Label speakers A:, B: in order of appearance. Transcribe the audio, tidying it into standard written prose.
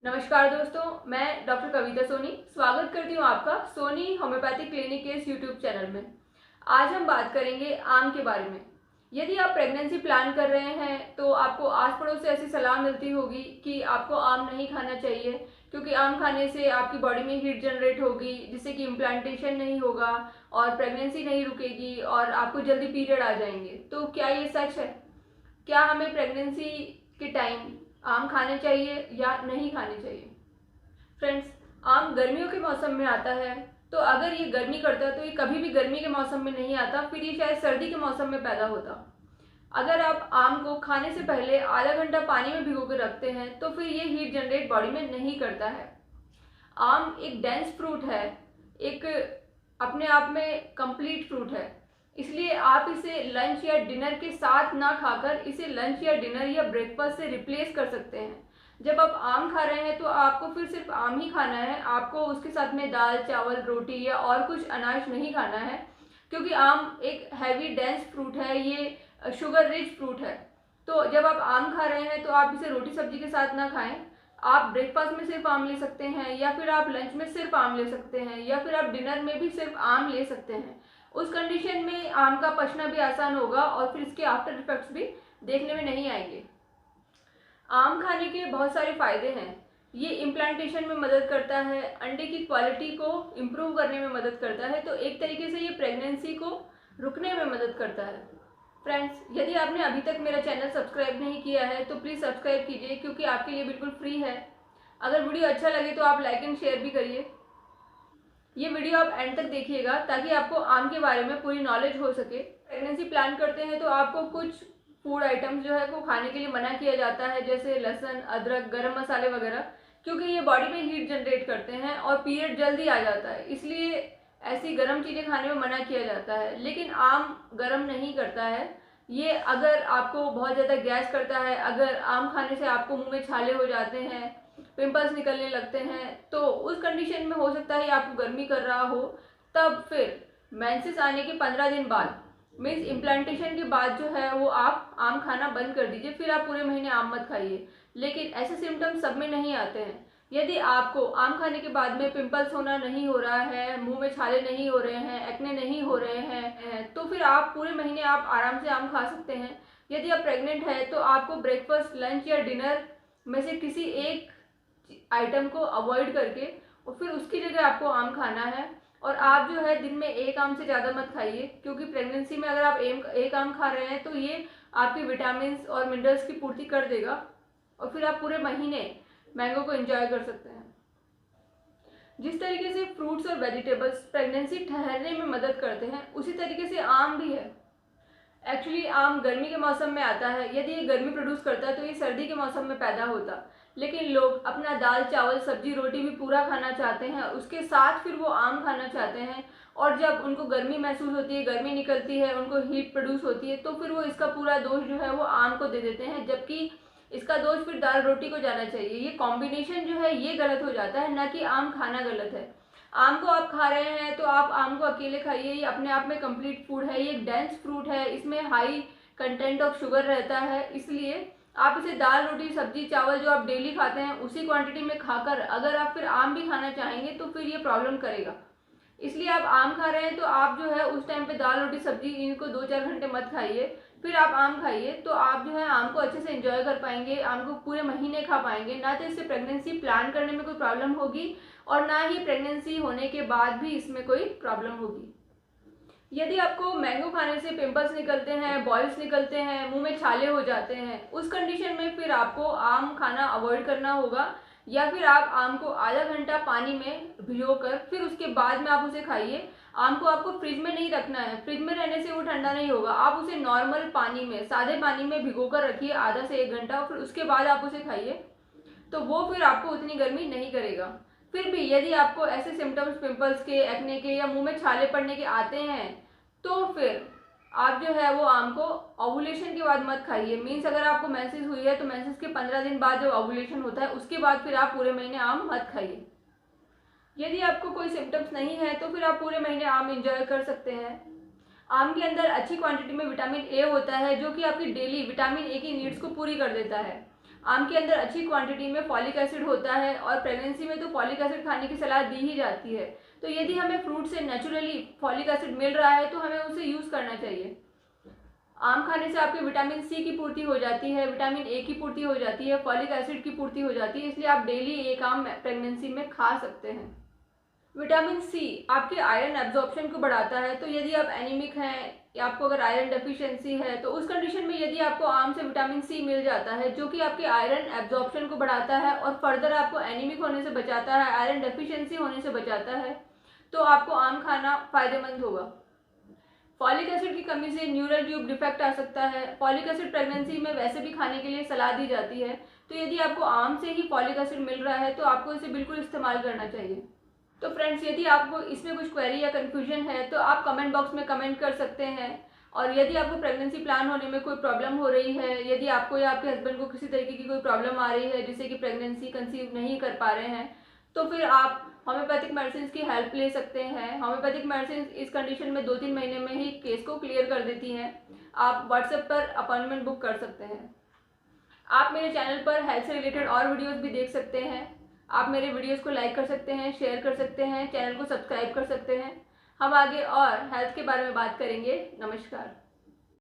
A: नमस्कार दोस्तों, मैं डॉक्टर कविता सोनी स्वागत करती हूँ आपका सोनी होम्योपैथिक क्लिनिक के इस यूट्यूब चैनल में। आज हम बात करेंगे आम के बारे में। यदि आप प्रेगनेंसी प्लान कर रहे हैं तो आपको आस पड़ोस से ऐसी सलाह मिलती होगी कि आपको आम नहीं खाना चाहिए क्योंकि आम खाने से आपकी बॉडी में हीट जनरेट होगी जिससे कि इम्प्लांटेशन नहीं होगा और प्रेगनेंसी नहीं रुकेगी और आपको जल्दी पीरियड आ जाएंगे। तो क्या ये सच है? क्या हमें प्रेगनेंसी के टाइम आम खाने चाहिए या नहीं खाने चाहिए? फ्रेंड्स, आम गर्मियों के मौसम में आता है, तो अगर ये गर्मी करता है तो ये कभी भी गर्मी के मौसम में नहीं आता, फिर ये शायद सर्दी के मौसम में पैदा होता। अगर आप आम को खाने से पहले आधा घंटा पानी में भिगो कर रखते हैं तो फिर ये हीट जनरेट बॉडी में नहीं करता है। आम एक डेंस फ्रूट है, एक अपने आप में कंप्लीट फ्रूट है, इसलिए आप इसे लंच या डिनर के साथ ना खाकर इसे लंच या डिनर या ब्रेकफास्ट से रिप्लेस कर सकते हैं। जब आप आम खा रहे हैं तो आपको फिर सिर्फ आम ही खाना है, आपको उसके साथ में दाल चावल रोटी या और कुछ अनाज नहीं खाना है, क्योंकि आम एक हैवी डेंस फ्रूट है, ये शुगर रिच फ्रूट है। तो जब आप आम खा रहे हैं तो आप इसे रोटी सब्जी के साथ ना खाएं। आप ब्रेकफास्ट में सिर्फ आम ले सकते हैं, या फिर आप लंच में सिर्फ आम ले सकते हैं, या फिर आप डिनर में भी सिर्फ आम ले सकते हैं। उस कंडीशन में आम का पचना भी आसान होगा और फिर इसके आफ्टर इफेक्ट्स भी देखने में नहीं आएंगे। आम खाने के बहुत सारे फायदे हैं। ये इम्प्लांटेशन में मदद करता है, अंडे की क्वालिटी को इम्प्रूव करने में मदद करता है, तो एक तरीके से ये प्रेगनेंसी को रुकने में मदद करता है। फ्रेंड्स, यदि आपने अभी तक मेरा चैनल सब्सक्राइब नहीं किया है तो प्लीज़ सब्सक्राइब कीजिए, क्योंकि आपके लिए बिल्कुल फ्री है। अगर वीडियो अच्छा लगे तो आप लाइक एंड शेयर भी करिए। ये वीडियो आप एंड तक देखिएगा ताकि आपको आम के बारे में पूरी नॉलेज हो सके। प्रेगनेंसी प्लान करते हैं तो आपको कुछ फूड आइटम्स जो है को खाने के लिए मना किया जाता है, जैसे लहसुन, अदरक, गरम मसाले वगैरह, क्योंकि ये बॉडी में हीट जनरेट करते हैं और पीरियड जल्दी आ जाता है, इसलिए ऐसी गर्म चीज़ें खाने में मना किया जाता है। लेकिन आम गर्म नहीं करता है। ये अगर आपको बहुत ज़्यादा गैस करता है, अगर आम खाने से आपको मुंह में छाले हो जाते हैं, पिंपल्स निकलने लगते हैं, तो उस कंडीशन में हो सकता है आपको गर्मी कर रहा हो, तब फिर मेंसेस आने के 15 दिन बाद मीन्स इम्प्लांटेशन के बाद जो है वो आप आम खाना बंद कर दीजिए, फिर आप पूरे महीने आम मत खाइए। लेकिन ऐसे सिम्टम्स सब में नहीं आते हैं। यदि आपको आम खाने के बाद में पिंपल्स होना नहीं हो रहा है, मुंह में छाले नहीं हो रहे हैं, एक्ने नहीं हो रहे हैं, तो फिर आप पूरे महीने आप आराम से आम खा सकते हैं। यदि आप प्रेग्नेंट है तो आपको ब्रेकफास्ट, लंच या डिनर में से किसी एक आइटम को अवॉइड करके और फिर उसकी जगह आपको आम खाना है। और आप जो है दिन में एक आम से ज़्यादा मत खाइए, क्योंकि प्रेगनेंसी में अगर आप एक आम खा रहे हैं तो ये आपके विटामिन और मिनरल्स की पूर्ति कर देगा और फिर आप पूरे महीने मैंगो को एंजॉय कर सकते हैं। जिस तरीके से फ्रूट्स और वेजिटेबल्स प्रेगनेंसी ठहरने में मदद करते हैं, उसी तरीके से आम भी है। एक्चुअली आम गर्मी के मौसम में आता है। यदि ये गर्मी प्रोड्यूस करता है तो ये सर्दी के मौसम में पैदा होता, लेकिन लोग अपना दाल चावल सब्जी रोटी भी पूरा खाना चाहते हैं, उसके साथ फिर वो आम खाना चाहते हैं। और जब उनको गर्मी महसूस होती है, गर्मी निकलती है, उनको हीट प्रोड्यूस होती है, तो फिर वो इसका पूरा दोष जो है वो आम को दे देते हैं, जबकि इसका दोष फिर दाल रोटी को जाना चाहिए। ये कॉम्बिनेशन जो है ये गलत हो जाता है, ना कि आम खाना गलत है। आम को आप खा रहे हैं तो आप आम को अकेले खाइए, ये अपने आप में कंप्लीट फूड है, ये एक डेंस फ्रूट है, इसमें हाई कंटेंट ऑफ शुगर रहता है, इसलिए आप इसे दाल रोटी सब्जी चावल जो आप डेली खाते हैं उसी क्वांटिटी में खाकर अगर आप फिर आम भी खाना चाहेंगे तो फिर ये प्रॉब्लम करेगा। इसलिए आप आम खा रहे हैं तो आप जो है उस टाइम पे दाल रोटी सब्जी इनको 2-4 घंटे मत खाइए, फिर आप आम खाइए, तो आप जो है आम को अच्छे से एंजॉय कर पाएंगे, आम को पूरे महीने खा पाएंगे। ना तो इससे प्रेगनेंसी प्लान करने में कोई प्रॉब्लम होगी और ना ही प्रेगनेंसी होने के बाद भी इसमें कोई प्रॉब्लम होगी। यदि आपको मैंगो खाने से पिंपल्स निकलते हैं, बॉयल्स निकलते हैं, मुंह में छाले हो जाते हैं, उस कंडीशन में फिर आपको आम खाना अवॉइड करना होगा, या फिर आप आम को आधा घंटा पानी में भिगोकर फिर उसके बाद में आप उसे खाइए। आम को आपको फ्रिज में नहीं रखना है, फ्रिज में रहने से वो ठंडा नहीं होगा। आप उसे नॉर्मल पानी में, सादे पानी में भिगोकर रखिए आधा से 1 घंटा, और फिर उसके बाद आप उसे खाइए, तो वो फिर आपको उतनी गर्मी नहीं करेगा। फिर भी यदि आपको ऐसे सिम्टम्स पिंपल्स के, एक्ने के या मुंह में छाले पड़ने के आते हैं, तो फिर आप जो है वो आम को ओवुलेशन के बाद मत खाइए। मीन्स अगर आपको मेंसेस हुई है तो मेंसेस के 15 दिन बाद जब ओवुलेशन होता है उसके बाद फिर आप पूरे महीने आम मत खाइए। यदि आपको कोई सिम्टम्स नहीं है तो फिर आप पूरे महीने आम एंजॉय कर सकते हैं। आम के अंदर अच्छी क्वांटिटी में विटामिन ए होता है, जो कि आपकी डेली विटामिन ए की नीड्स को पूरी कर देता है। आम के अंदर अच्छी क्वांटिटी में फॉलिक एसिड होता है और प्रेगनेंसी में तो फॉलिक एसिड खाने की सलाह दी ही जाती है। तो यदि हमें फ्रूट से नेचुरली फॉलिक एसिड मिल रहा है तो हमें उसे यूज़ करना चाहिए। आम खाने से आपके विटामिन सी की पूर्ति हो जाती है, विटामिन ए की पूर्ति हो जाती है, फॉलिक एसिड की पूर्ति हो जाती है, इसलिए आप डेली एक आम प्रेगनेंसी में खा सकते हैं। विटामिन सी आपके आयरन एब्जॉर्प्शन को बढ़ाता है। तो यदि आप एनीमिक हैं या आपको अगर आयरन डेफिशिएंसी है तो उस कंडीशन में यदि आपको आम से विटामिन सी मिल जाता है जो कि आपके आयरन एब्जॉर्प्शन को बढ़ाता है और फर्दर आपको एनीमिक होने से बचाता है, आयरन डेफिशिएंसी होने से बचाता है, तो आपको आम खाना फायदेमंद होगा। फॉलिक एसिड की कमी से न्यूरल ट्यूब डिफेक्ट आ सकता है। फॉलिक एसिड प्रेगनेंसी में वैसे भी खाने के लिए सलाह दी जाती है, तो यदि आपको आम से ही फॉलिक एसिड मिल रहा है तो आपको इसे बिल्कुल इस्तेमाल करना चाहिए। तो फ्रेंड्स, यदि आपको इसमें कुछ क्वेरी या कन्फ्यूजन है तो आप कमेंट बॉक्स में कमेंट कर सकते हैं। और यदि आपको प्रेगनेंसी प्लान होने में कोई प्रॉब्लम हो रही है, यदि आपको या आपके हस्बैंड को किसी तरीके की कोई प्रॉब्लम आ रही है जिससे कि प्रेगनेंसी कंसीव नहीं कर पा रहे हैं, तो फिर आप होम्योपैथिक मेडिसिन की हेल्प ले सकते हैं। होम्योपैथिक मेडिसिन इस कंडीशन में 2-3 महीने में ही केस को क्लियर कर देती हैं। आप व्हाट्सएप पर अपॉइंटमेंट बुक कर सकते हैं। आप मेरे चैनल पर हेल्थ से रिलेटेड और वीडियोस भी देख सकते हैं। आप मेरे वीडियोस को लाइक कर सकते हैं, शेयर कर सकते हैं, चैनल को सब्सक्राइब कर सकते हैं। हम आगे और हेल्थ के बारे में बात करेंगे। नमस्कार।